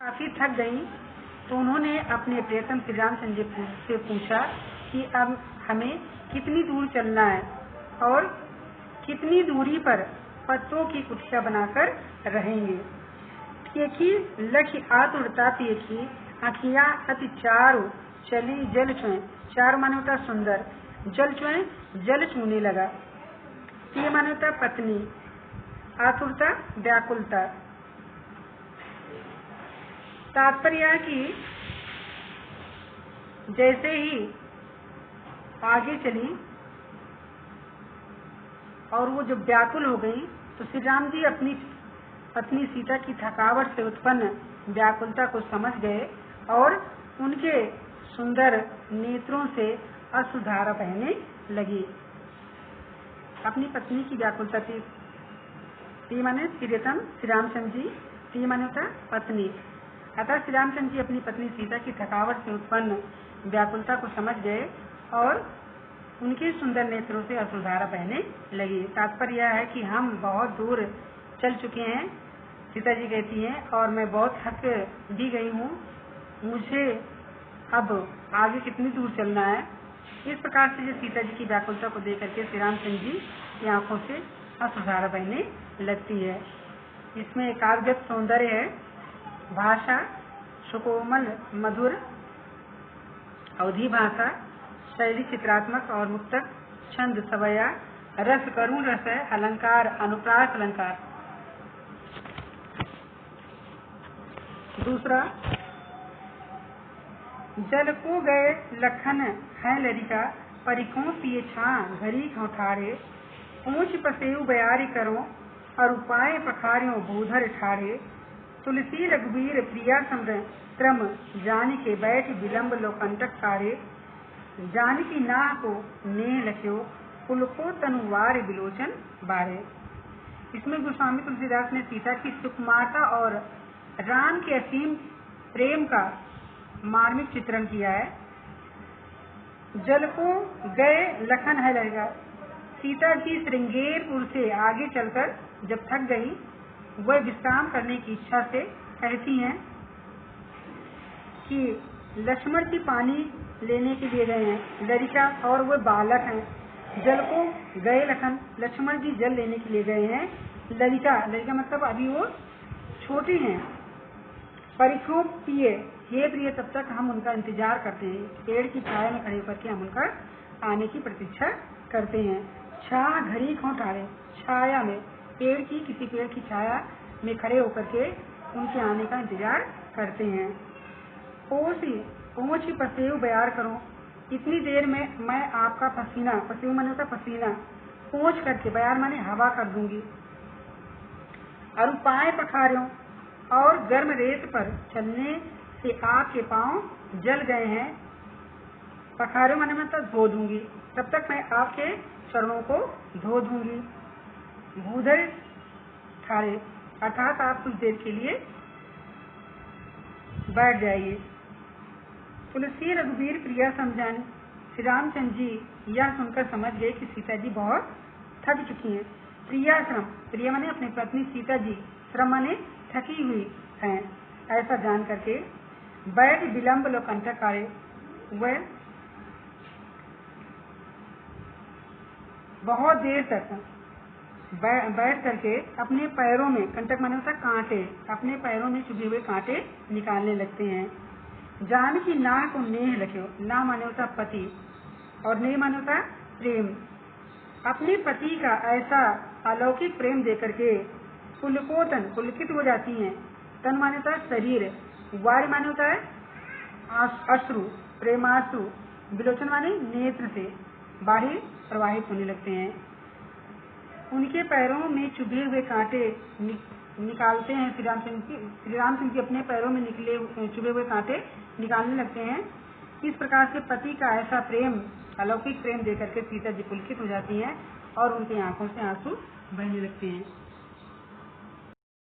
काफी थक गईं, तो उन्होंने अपने प्रियतम श्री रामचंद्र जी से पूछा कि अब हमें कितनी दूर चलना है और कितनी दूरी पर पत्तों की कुटिया बनाकर रहेंगे। देखी लक्ष्य आतुरता देखी आखिया अति चारु चली जल छुए। चार माने होता सुंदर, जल छुए जल छूने लगा। ये माने होता पत्नी, आतुरता व्याकुलता। तात्पर्य है कि जैसे ही आगे चली और वो जब व्याकुल हो गई तो श्री राम जी अपनी पत्नी सीता की थकावट से उत्पन्न व्याकुलता को समझ गए और उनके सुंदर नेत्रों से अश्रुधारा बहने लगी। अपनी पत्नी की व्याकुलता थी माने प्रियतम श्री रामचंद्र जी, ती माने होता पत्नी। अतः श्री रामचंद्र जी अपनी पत्नी सीता की थकावट से उत्पन्न व्याकुलता को समझ गए और उनके सुंदर नेत्रों से अश्रुधारा बहने लगी। तात्पर्य यह है कि हम बहुत दूर चल चुके हैं, सीता जी कहती हैं, और मैं बहुत थक भी गई हूँ, मुझे अब आगे कितनी दूर चलना है। इस प्रकार से जो सीता जी की व्याकुलता को देख करके श्री रामचंद्र जी की आंखों से अश्रुधारा बहने लगती है। इसमें काव्यगत सौंदर्य है, भाषा सुकोमल मधुर, अवधि भाषा, शैली चित्रात्मक और मुक्तक, छंद सवया, रस करुण रस है, अलंकार अनुप्रास अलंकार। दूसरा, जल को गए लखन है लरिका, परिखों पिए छा घरी खौठारे, ऊंच पसेऊ बयारी करो और उपाय पखारियों भूधर ठारे, तुलसी रघुवीर प्रिया क्रम जान के बैठ विलम्ब लोकंटक सारे, जान की नाह को नेह लख्यो कुल को तनुवार विलोचन बारे। इसमें गोस्वामी तुलसीदास ने सीता की सुकुमारता और राम के असीम प्रेम का मार्मिक चित्रण किया है। जल को गए लखन है लगा, सीता जी श्रृंगेरपुर से आगे चलकर जब थक गई, वह विश्राम करने की इच्छा से कहती हैं कि लक्ष्मण जी पानी लेने के लिए गए हैं, ललिता और वह बालक हैं। जल को गए लखन, लक्ष्मण जी जल लेने के लिए गए हैं, ललिता मतलब अभी वो छोटी हैं। परिखों पिए, हे प्रिय, तब तक हम उनका इंतजार करते हैं, पेड़ की छाया में खड़े होकर के हम उनका आने की प्रतीक्षा करते हैं। छा घड़ी खौठारे, छाया में, पेड़ की किसी पेड़ की छाया में खड़े होकर के उनके आने का इंतजार करते हैं। पहुंची पसेव बयार करो, इतनी देर में मैं आपका पसीना, पसेव माने होता पसीना, पहुंच करके, बयार माने हवा कर दूंगी, और उपाय पखारियों और गर्म रेत पर चलने से आपके पांव जल गए हैं, पखारियों माने मतलब धो दूंगी, तब तक मैं आपके चरणों को धो दूंगी। भूधर ठारे, अर्थात आप कुछ देर के लिए बैठ जाइए। तुलसी रघुवीर प्रिया समझान, श्री रामचंद्र जी यह सुनकर समझ गए कि सीता जी बहुत थक चुकी हैं। प्रिया श्रम, प्रिया माने अपनी पत्नी सीता जी, श्रम माने थकी हुई हैं, ऐसा जान करके बैठ विलम्ब लोकंटक आए, वह बहुत देर तक बैठ करके अपने पैरों में, कंटक माने होता कांटे, अपने पैरों में चुभे हुए कांटे निकालने लगते हैं। जान की नाह को नेह लख्यो, ना माने होता पति और नेह माने होता प्रेम। अपने पति का ऐसा अलौकिक प्रेम देकर के पुलकोतन, पुलकित हो जाती हैं। तन माने होता है शरीर, वार माने होता है अश्रु, प्रेमाश्रु, विलोचन माने नेत्र से बाहर प्रवाहित होने लगते हैं। उनके पैरों में चुभे हुए कांटे निकालते हैं श्री रामचंद्र जी अपने पैरों में चुभे हुए कांटे निकालने लगते हैं। इस प्रकार से पति का ऐसा प्रेम, अलौकिक प्रेम देकर के सीता जी पुलकित हो जाती हैं और उनकी आंखों से आंसू बहने लगते हैं।